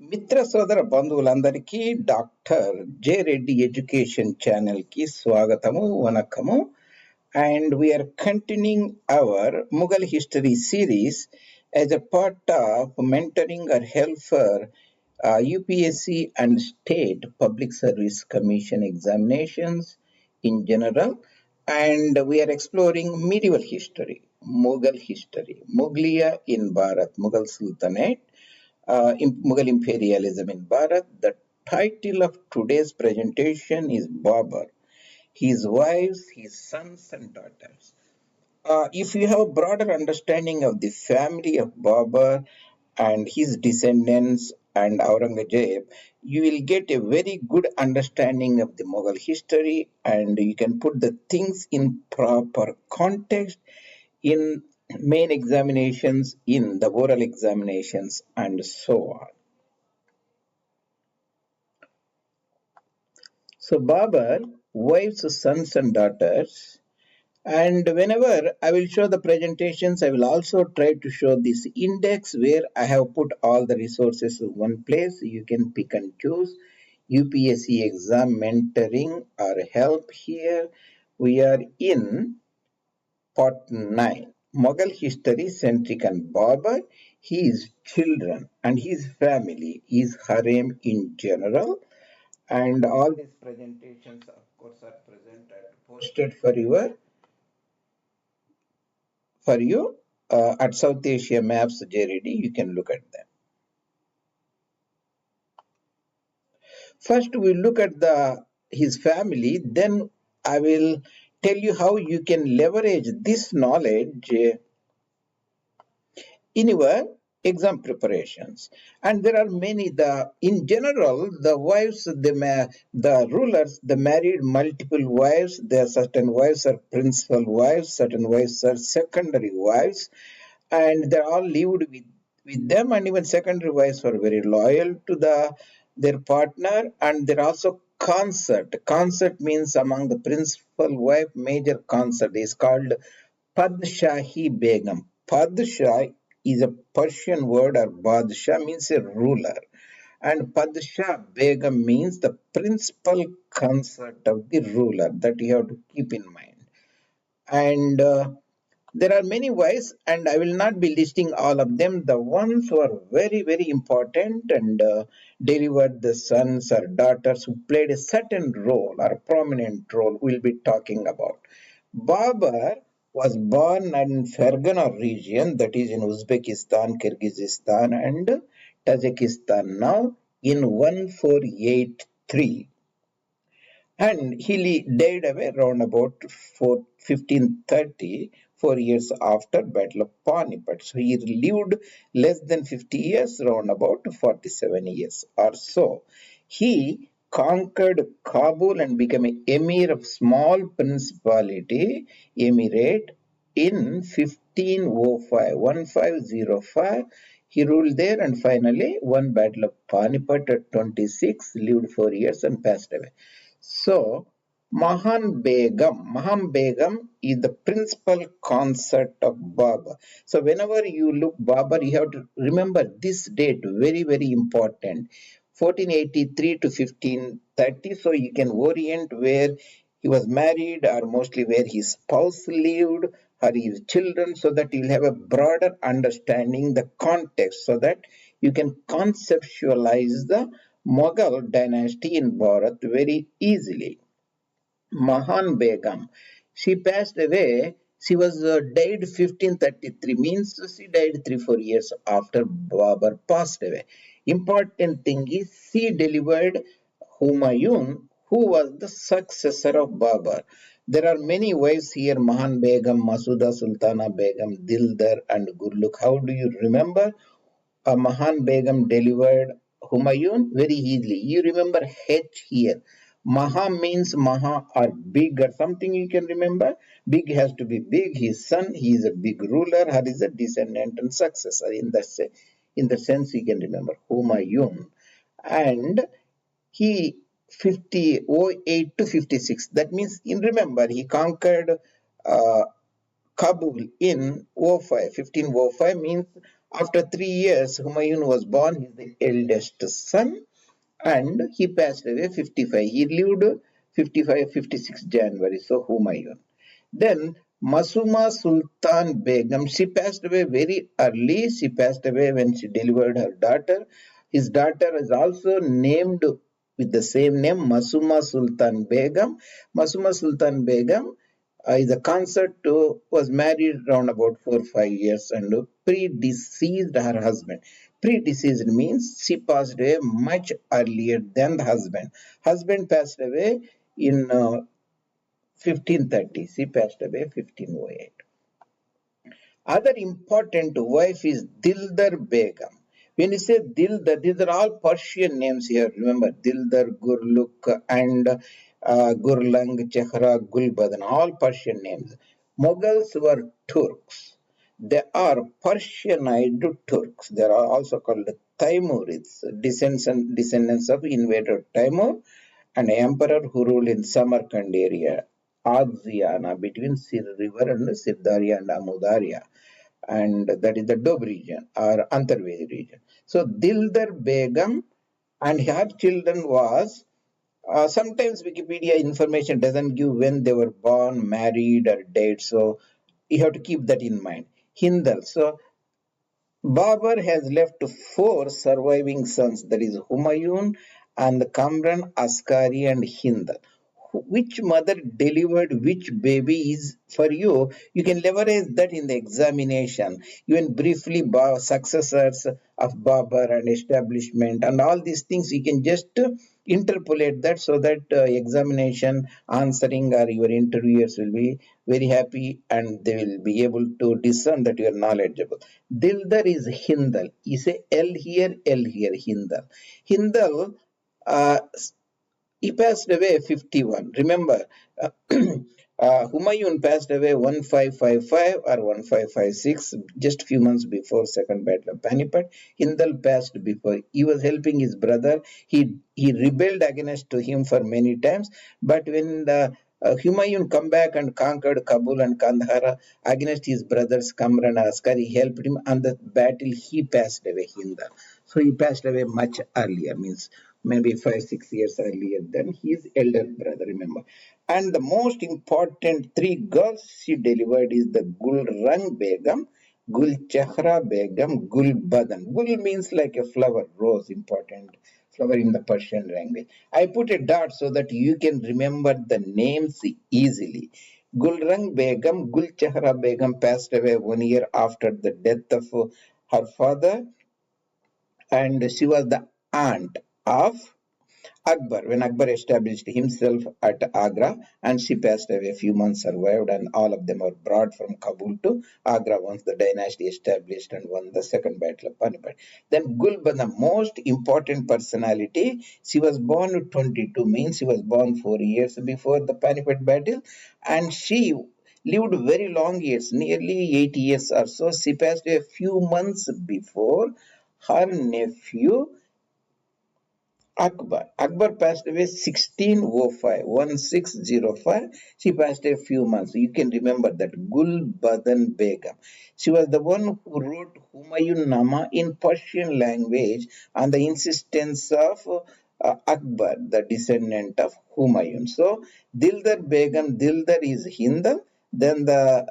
మిత్ర సోదర బంధువులందరికీ డాక్టర్ రెడ్డి ఎడ్యుకేషన్ ఛానల్ కి స్వాగతము వనక్కము and we are continuing our Mughal history series as a part of mentoring or help for UPSC and state public service commission examinations in general, and we are exploring medieval history, Mughal history, Mughaliya in Bharat, Mughal Sultanate, Mughal imperialism in Bharat. The title of today's presentation is Babur, his wives, his sons and daughters. If you have a broader understanding of the family of Babur and his descendants and Aurangzeb, you will get a very good understanding of the Mughal history, and you can put the things in proper context in main examinations, in the oral examinations, and so on. So Babur, wives, sons and daughters, and whenever I will show the presentations, I will also try to show this index where I have put all the resources in one place. You can pick and choose. UPSC exam mentoring or help here. We are in part 9. Mughal history centric and Babur, his children and his family, his harem in general, and all these presentations of course are presented posted for you at South Asia Maps JREddy. You can look at them. First we look at his family, then I will tell you how you can leverage this knowledge in your exam preparations. And there are many, in general the wives, the rulers, the married multiple wives. There are certain wives are principal wives, certain wives are secondary wives, and they all lived with them, and even secondary wives were very loyal to their partner. And there are also concert means among the principal wife, major concert is called Padshahi Begum. Padshah is a Persian word, or Badshah means a ruler. And Padshah Begum means the principal consort of the ruler, that you have to keep in mind. And there are many wives, and I will not be listing all of them. The ones who are very, very important and delivered the sons or daughters who played a certain role or a prominent role, we'll be talking about. Babur was born in Fergana region, that is in Uzbekistan, Kyrgyzstan, and Tajikistan now, in 1483, and he died away around about 1530, 4 years after Battle of Panipat. So he lived less than 50 years, around about 47 years or so. He conquered Kabul and became an emir of small principality, emirate, in 1505, 1505. He ruled there and finally won Battle of Panipat at 26, lived 4 years and passed away. So, Mahan Begum is the principal consort of Babur. So, whenever you look Babur, you have to remember this date, very, very important. 1483 to 1530. So, you can orient where he was married, or mostly where his spouse lived, or his children, so that you'll have a broader understanding, the context, so that you can conceptualize the Mughal dynasty in Bharat very easily. Mahan Begum, she passed away. She was died 1533, means she died 3 4 years after Babur passed away. Important thing is she delivered Humayun, who was the successor of Babur. There are many wives here: Mahan Begum, Masuda Sultana Begum, Dildar, and Gurluk. How do you remember? Mahan Begum delivered Humayun very easily. You remember H here. Maha means Maha or big or something, you can remember. Big has to be big. His son, he is a big ruler. Her is a descendant and successor. In the sense, you can remember Humayun. And he 5008 to 56. That means, remember, he conquered uh, Kabul in 1505, means After 3 years, Humayun was born. He's the eldest son, and he passed away 55. He lived 55, 56 January. So Humayun. Then Masuma Sultan Begum, she passed away very early. She passed away when she delivered her daughter. His daughter is also named with the same name, Masuma Sultan Begum. Masuma Sultan Begum is a consort was married around about 4 or 5 years and predeceased her husband. Predeceased means she passed away much earlier than the husband. Husband passed away in 1530. She passed away 1508. Other important wife is Dildar Begum. When you say Dildar, these are all Persian names here. Remember, Dildar, Gurluk, and Gurlang, Chehra, Gulbadan, all Persian names. Mughals were Turks. They are Persianized Turks. They are also called Timurids, descendants of invader Timur, an emperor who ruled in Samarkand area, Adziana, between Sir River and Sirdarya and Amudarya, and that is the Dob region or Antarvedi region. So Dildar Begum and her children was sometimes Wikipedia information doesn't give when they were born, married, or died. So you have to keep that in mind. Hindal. So Babur has left four surviving sons, that is Humayun and Kamran, Askari, and Hind. Which mother delivered which baby is for you? You can leverage that in the examination. Even briefly, successors of Babur and establishment and all these things, you can just interpolate that so that examination answering or your interviewers will be very happy and they will be able to discern that you are knowledgeable. Dildar is Hindal. You say L here, Hindal. Hindal, uh, he passed away 51. Remember, uh, Humayun passed away 1555 or 1556, just few months before Second Battle of Panipat. Hindal passed before. He was helping his brother. He rebelled against to him for many times, but when the Humayun come back and conquered Kabul and Kandahar against his brothers Kamran and Askari. He helped him on the battle. He passed away, Hindal. So he passed away much earlier, means maybe 5, 6 years earlier than his elder brother, remember. And the most important three girls she delivered is the Gulrang Begum, Gul Chehra Begum, Gul Badan. Gul means like a flower, rose, important flower in the Persian language. I put a dot so that you can remember the names easily. Gulrang Begum, Gul Chehra Begum passed away 1 year after the death of her father, and she was the aunt of Akbar, when Akbar established himself at Agra, and she passed away, a few months survived, and all of them were brought from Kabul to Agra once the dynasty established and won the second battle of Panipat. Then Gulban, the most important personality, she was born at 22, means she was born 4 years before the Panipat battle, and she lived very long years, nearly 80 years or so. She passed away a few months before her nephew Akbar. Akbar passed away 1605, 1605. She passed a few months. You can remember that. Gul Badan Begum. She was the one who wrote Humayun Nama in Persian language on the insistence of Akbar, the descendant of Humayun. So Dildar Begum, Dildar is Hinda. Then the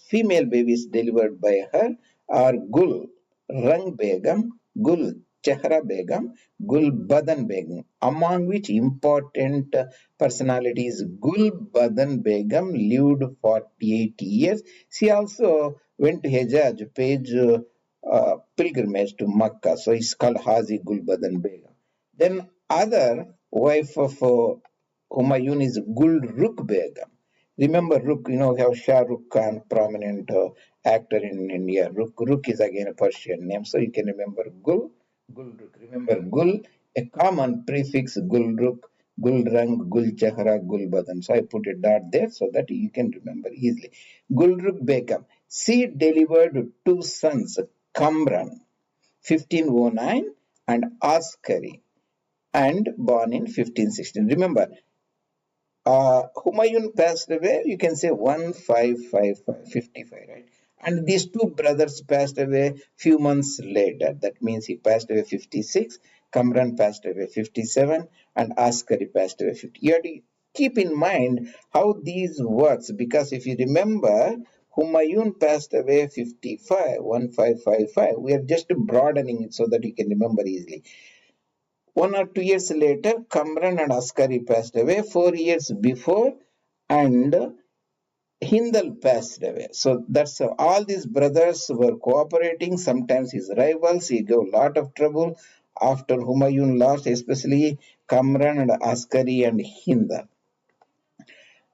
female babies delivered by her are Gul, Rang Begum, Gul Chehra Begum, Gul Badan Begum, among which important personalities Gul Badan Begum lived 48 years. She also went to Hejaz, paid pilgrimage to Makkah, so it's called Hazi Gul Badan Begum. Then other wife of Humayun is Gul Ruk Begum. Remember Ruk, how Shah Rukh Khan, prominent actor in India. Ruk is again a Persian name, so you can remember Gulruk. Remember Gul, a common prefix Gulruk, Gulrang, Gulchahra, Gulbadan. So I put a dot there so that you can remember easily. Gulruk Begum. She delivered two sons, Kamran, 1509, and Askari, and born in 1516. Remember, Humayun passed away, you can say 1555, 55, right? And these two brothers passed away few months later. That means he passed away 56, Kamran passed away 57, and Askari passed away 50. You have to keep in mind how these works, because if you remember, Humayun passed away 55, 1555. We are just broadening it so that you can remember easily. 1 or 2 years later, Kamran and Askari passed away. 4 years before, and Hindal passed away. So that's all these brothers were cooperating. Sometimes his rivals, he gave a lot of trouble after Humayun lost, especially Kamran and Askari and Hindal.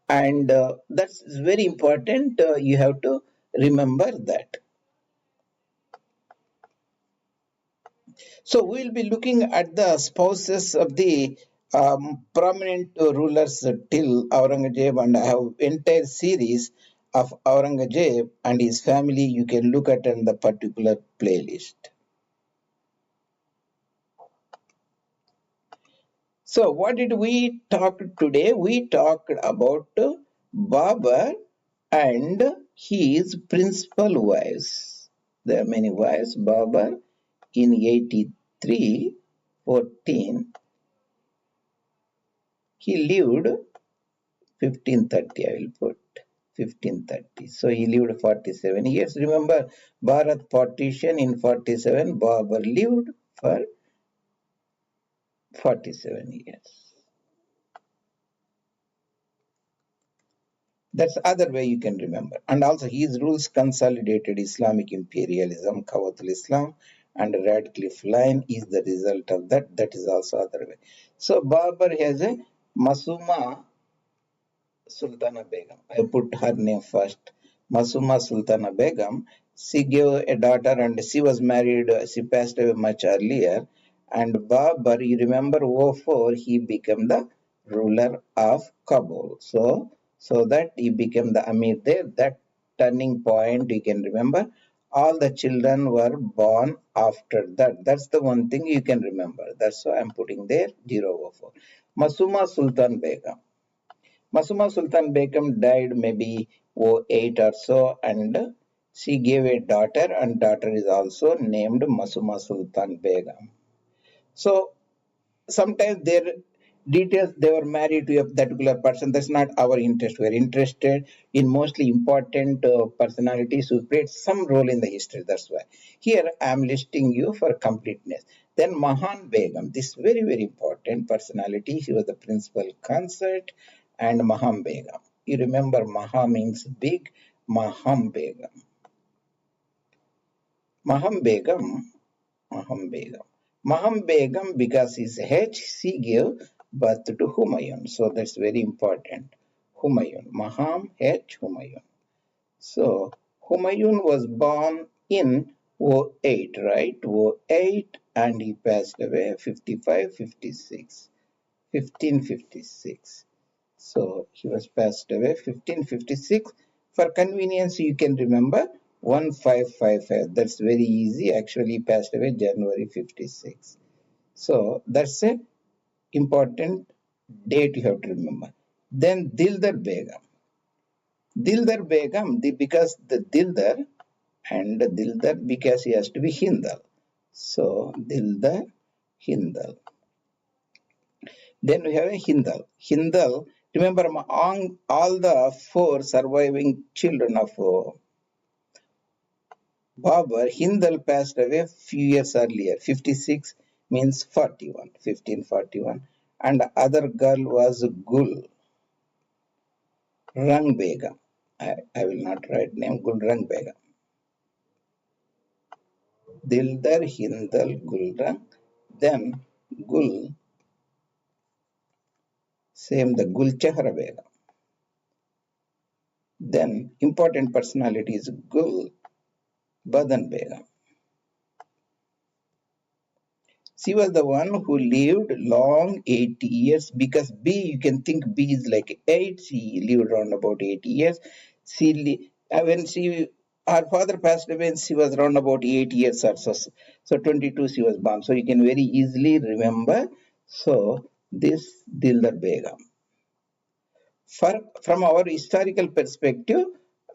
And that's very important. You have to remember that. So we'll be looking at the spouses of the prominent rulers till Aurangzeb, and I have entire series of Aurangzeb and his family. You can look at in the particular playlist. So what did we talk today? We talked about Babur and his principal wives. There are many wives. Babur in 83, 14. He lived 1530, I will put 1530. So he lived 47 years. Remember, Bharat partition in 47, Babur lived for 47 years. That's other way you can remember. And also his rules consolidated Islamic imperialism, Kawatul Islam, and Radcliffe line is the result of that. That is also other way. So Babur has a Masuma Sultana Begum. I put her name first. Masuma Sultana Begum. She gave a daughter and she was married. She passed away much earlier. And Babur, you remember, 04, he became the ruler of Kabul. So that he became the Amir there. That turning point, you can remember. All the children were born after that. That's the one thing you can remember. That's why I'm putting there 004. Masuma Sultan Begum. Masuma Sultan Begum died maybe 08 or so, and she gave a daughter, and daughter is also named Masuma Sultan Begum. So sometimes their details, they were married to a particular person. That's not our interest. We're interested in mostly important personalities who played some role in the history. That's why here I'm listing you for completeness. Then Mahan Begum, this very important personality. She was the principal consort. And Maham Begum, you remember Maha means big. Maham Begum, Maham Begum, Maham Begum. Maham Begum, because his H, she gave birth to Humayun. So that's very important. Humayun. Maham H. Humayun. So Humayun was born in 08, right? 08, and he passed away 55, 56. 1556. So he was passed away 1556. For convenience, you can remember 1555. That's very easy. Actually, passed away January 56. So that's a important date you have to remember. Then Dildar Begum. Dildar Begum, because the Dildar and Dildar because he has to be Hindal. So Dildar Hindal. Then we have a Hindal. Hindal, remember among all the four surviving children of Babur, Hindal passed away a few years earlier. 56 means 41, 1541. And the other girl was Gul Rang Begum. I will not write name, Gul Rang Begum. Dildar, Hindal, Gulrang. Then Gul, same the Gul Chahra Begum. Then important personalities Gul Badan Begum. She was the one who lived long 80 years, because B, you can think B is like 8. She lived around about 80 years. When her father passed away, and she was around about 8 years or so. So 22 she was born. So you can very easily remember. So this Dildar Begum. From our historical perspective,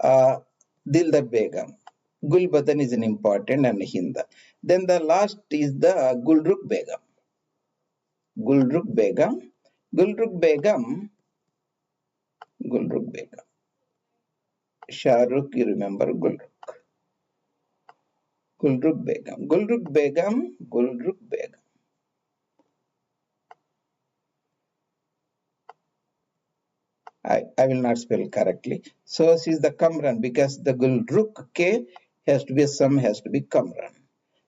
Dildar Begum. Gulbadan is an important and Hinda. Then the last is the Gulruk Begum. Gulruk Begum. Gulruk Begum. Gulruk Begum. Shahrukh, you remember Gulruk. Gulruk Begum. Gulruk Begum. Gulruk Begum. I will not spell correctly. So she is the Kamran because the Gulruk K has to be some has to be Kamran.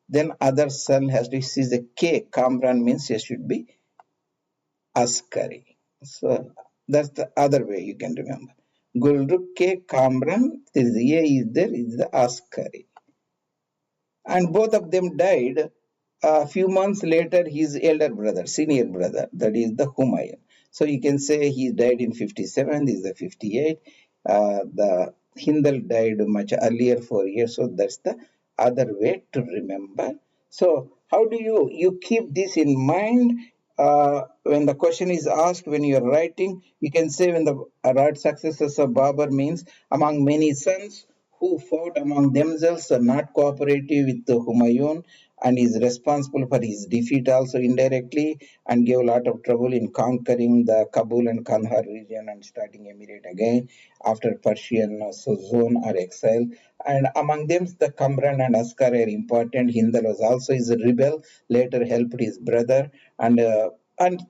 Then other son has to be she is a K. Kamran means she should be Askari. So that's the other way you can remember. Gulruk K Kamran, there is A is there, is the Askari. And both of them died a few months later. His elder brother, senior brother, that is the Humayun. So you can say he died in 57, this is the 58. The Hindal died much earlier, 4 years. So that's the other way to remember. So how do you keep this in mind? When the question is asked, when you're writing, you can say when the right successors of Babur means among many sons who fought among themselves are not cooperative with the Humayun and is responsible for his defeat also indirectly and gave a lot of trouble in conquering the Kabul and Kandahar region and starting emirate again after Persian zone or exile. And among them, the Kamran and Askar are important. Hindal was also his rebel, later helped his brother and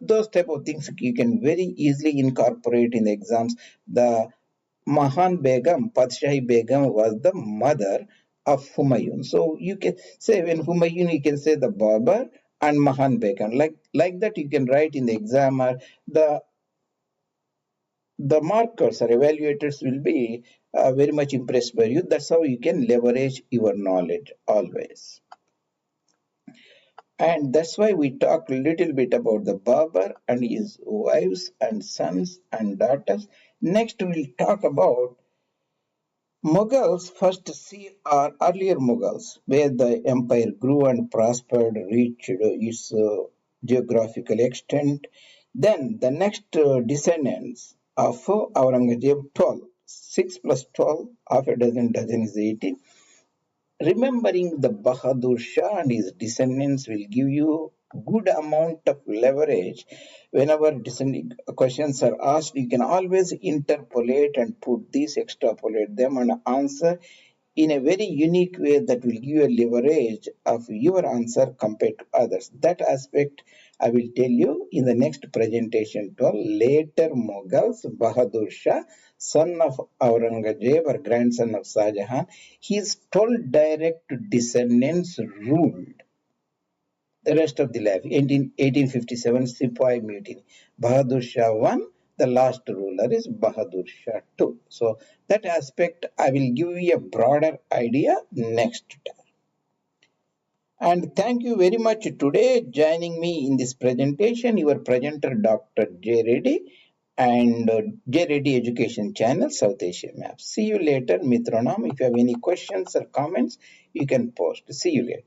those type of things you can very easily incorporate in the exams. The Mahan Begum, Padshahi Begum was the mother of Humayun. So you can say when Humayun, you can say the Babur and Mahan Begum. Like that you can write in the exam or the markers or evaluators will be very much impressed by you. That's how you can leverage your knowledge always. And that's why we talk a little bit about the Babur and his wives and sons and daughters. Next, we'll talk about Mughals first see are earlier Mughals, where the empire grew and prospered, reached its geographical extent. Then the next descendants of Aurangzeb 12, 6 plus 12, half a dozen is 18. Remembering the Bahadur Shah and his descendants will give you good amount of leverage. Whenever descending questions are asked, you can always interpolate and put these, extrapolate them and answer in a very unique way that will give you a leverage of your answer compared to others. That aspect I will tell you in the next presentation. To later Mughals, Bahadur Shah, son of Aurangzeb or grandson of Shah Jahan, his 12 direct descendants ruled the rest of the life. 1857 Sepoy Mutiny. Bahadur Shah 1, the last ruler is Bahadur Shah 2. So that aspect I will give you a broader idea next time. And thank you very much today joining me in this presentation. Your presenter Dr. J. Reddy and J. Reddy Education Channel South Asia Map. See you later, Mitronam. If you have any questions or comments, you can post. See you later.